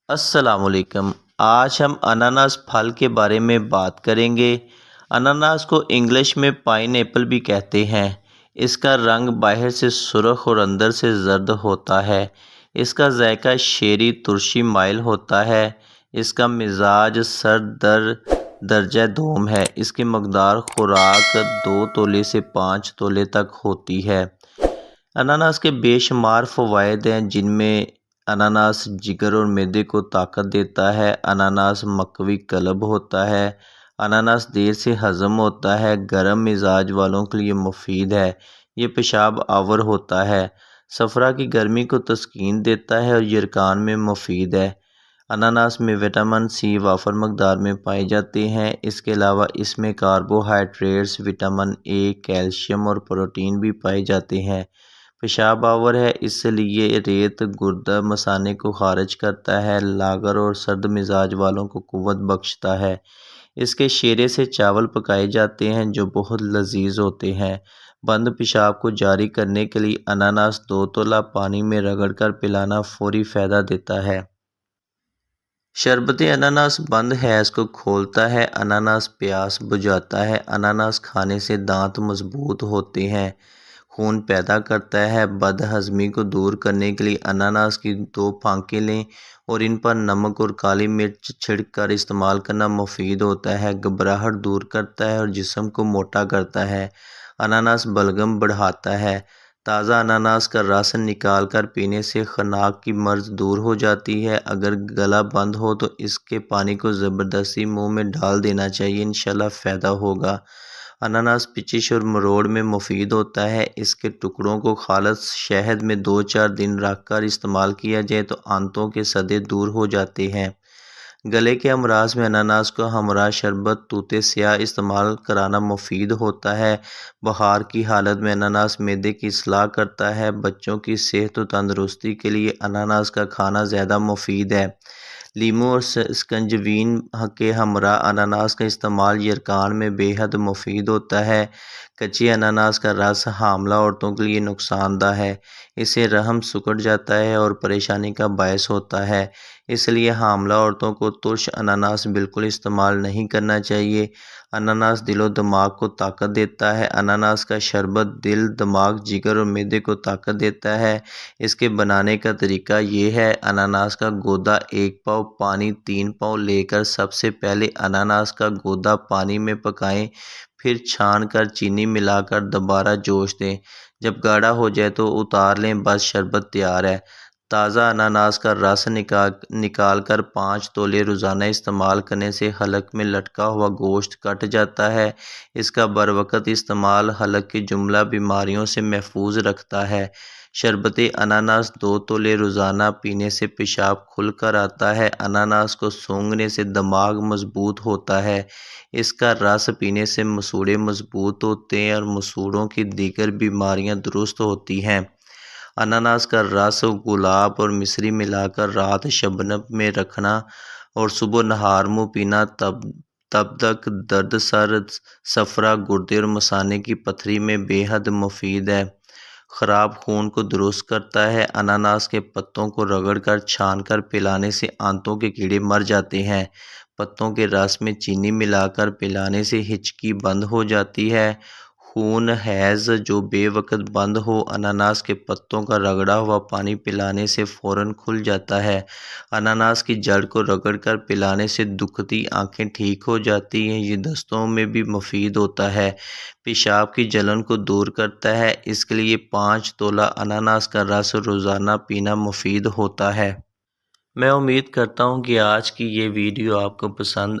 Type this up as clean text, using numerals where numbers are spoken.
السلام علیکم۔ آج ہم اناناس پھل کے بارے میں بات کریں گے۔ اناناس کو انگلش میں پائن ایپل بھی کہتے ہیں۔ اس کا رنگ باہر سے سرخ اور اندر سے زرد ہوتا ہے۔ اس کا ذائقہ شیریں ترشی مائل ہوتا ہے۔ اس کا مزاج سرد در درجہ دوم ہے۔ اس کی مقدار خوراک 2 تولے سے 5 تولے تک ہوتی ہے۔ اناناس کے بے شمار فوائد ہیں، جن میں اناناس جگر اور معدے کو طاقت دیتا ہے۔ اناناس مقوی قلب ہوتا ہے۔ اناناس دیر سے ہضم ہوتا ہے۔ گرم مزاج والوں کے لیے مفید ہے۔ یہ پیشاب آور ہوتا ہے۔ صفرا کی گرمی کو تسکین دیتا ہے اور یرقان میں مفید ہے۔ اناناس میں وٹامن سی وافر مقدار میں پائے جاتے ہیں۔ اس کے علاوہ اس میں کاربوہائیڈریٹس، وٹامن اے، کیلشیم اور پروٹین بھی پائے جاتے ہیں۔ پیشاب آور ہے، اس لیے ریت گردہ مثانے کو خارج کرتا ہے۔ لاغر اور سرد مزاج والوں کو قوت بخشتا ہے۔ اس کے شیرے سے چاول پکائے جاتے ہیں جو بہت لذیذ ہوتے ہیں۔ بند پیشاب کو جاری کرنے کے لیے اناناس 2 تولہ پانی میں رگڑ کر پلانا فوری فائدہ دیتا ہے۔ شربت اناناس بند حیض کو کھولتا ہے۔ اناناس پیاس بجھاتا ہے۔ اناناس کھانے سے دانت مضبوط ہوتے ہیں۔ خون پیدا کرتا ہے۔ بد ہضمی کو دور کرنے کے لیے اناناس کی 2 پھانکیں لیں اور ان پر نمک اور کالی مرچ چھڑک کر استعمال کرنا مفید ہوتا ہے۔ گھبراہٹ دور کرتا ہے اور جسم کو موٹا کرتا ہے۔ اناناس بلغم بڑھاتا ہے۔ تازہ اناناس کا رس نکال کر پینے سے خناق کی مرض دور ہو جاتی ہے۔ اگر گلا بند ہو تو اس کے پانی کو زبردستی منہ میں ڈال دینا چاہیے، انشاءاللہ فائدہ ہوگا۔ اناناس پچش اور مروڑ میں مفید ہوتا ہے۔ اس کے ٹکڑوں کو خالص شہد میں 2-4 دن رکھ کر استعمال کیا جائے تو آنتوں کے صدے دور ہو جاتے ہیں۔ گلے کے امراض میں اناناس کو ہمراہ شربت توت سیاہ استعمال کرانا مفید ہوتا ہے۔ بخار کی حالت میں اناناس معدے کی اصلاح کرتا ہے۔ بچوں کی صحت و تندرستی کے لیے اناناس کا کھانا زیادہ مفید ہے۔ لیموں اور سکنجبین کے ہمراہ اناناس کا استعمال یرقان میں بے حد مفید ہوتا ہے۔ کچے اناناس کا رس حاملہ عورتوں کے لیے نقصان دہ ہے۔ اس سے رحم سکڑ جاتا ہے اور پریشانی کا باعث ہوتا ہے۔ اس لیے حاملہ عورتوں کو ترش اناناس بالکل استعمال نہیں کرنا چاہیے۔ اناناس دل و دماغ کو طاقت دیتا ہے۔ اناناس کا شربت دل، دماغ، جگر اور معدے کو طاقت دیتا ہے۔ اس کے بنانے کا طریقہ یہ ہے: اناناس کا گودا 1 پاؤ پانی 3 پاؤ لے کر سب سے پہلے اناناس کا گودا پانی میں پکائیں، پھر چھان کر چینی ملا کر دوبارہ جوش دیں۔ جب گاڑھا ہو جائے تو اتار لیں، بس شربت تیار ہے۔ تازہ اناناس کا رس نکال کر 5 تولے روزانہ استعمال کرنے سے حلق میں لٹکا ہوا گوشت کٹ جاتا ہے۔ اس کا بروقت استعمال حلق کی جملہ بیماریوں سے محفوظ رکھتا ہے۔ شربت اناناس 2 تولے روزانہ پینے سے پیشاب کھل کر آتا ہے۔ اناناس کو سونگھنے سے دماغ مضبوط ہوتا ہے۔ اس کا رس پینے سے مسوڑھے مضبوط ہوتے ہیں اور مسوڑھوں کی دیگر بیماریاں درست ہوتی ہیں۔ اناناس کا رس گلاب اور مصری ملا کر رات شبنم میں رکھنا اور صبح نہار منہ پینا تب تک درد سر، صفرا، گردے اور مثانے کی پتھری میں بے حد مفید ہے۔ خراب خون کو درست کرتا ہے۔ اناناس کے پتوں کو رگڑ کر چھان کر پلانے سے آنتوں کے کیڑے مر جاتے ہیں۔ پتوں کے رس میں چینی ملا کر پلانے سے ہچکی بند ہو جاتی ہے۔ خون حیض جو بے وقت بند ہو، اناناس کے پتوں کا رگڑا ہوا پانی پلانے سے فوراً کھل جاتا ہے۔ اناناس کی جڑ کو رگڑ کر پلانے سے دکھتی آنکھیں ٹھیک ہو جاتی ہیں۔ یہ دستوں میں بھی مفید ہوتا ہے۔ پیشاب کی جلن کو دور کرتا ہے۔ اس کے لیے 5 تولہ اناناس کا رس روزانہ پینا مفید ہوتا ہے۔ میں امید کرتا ہوں کہ آج کی یہ ویڈیو آپ کو پسند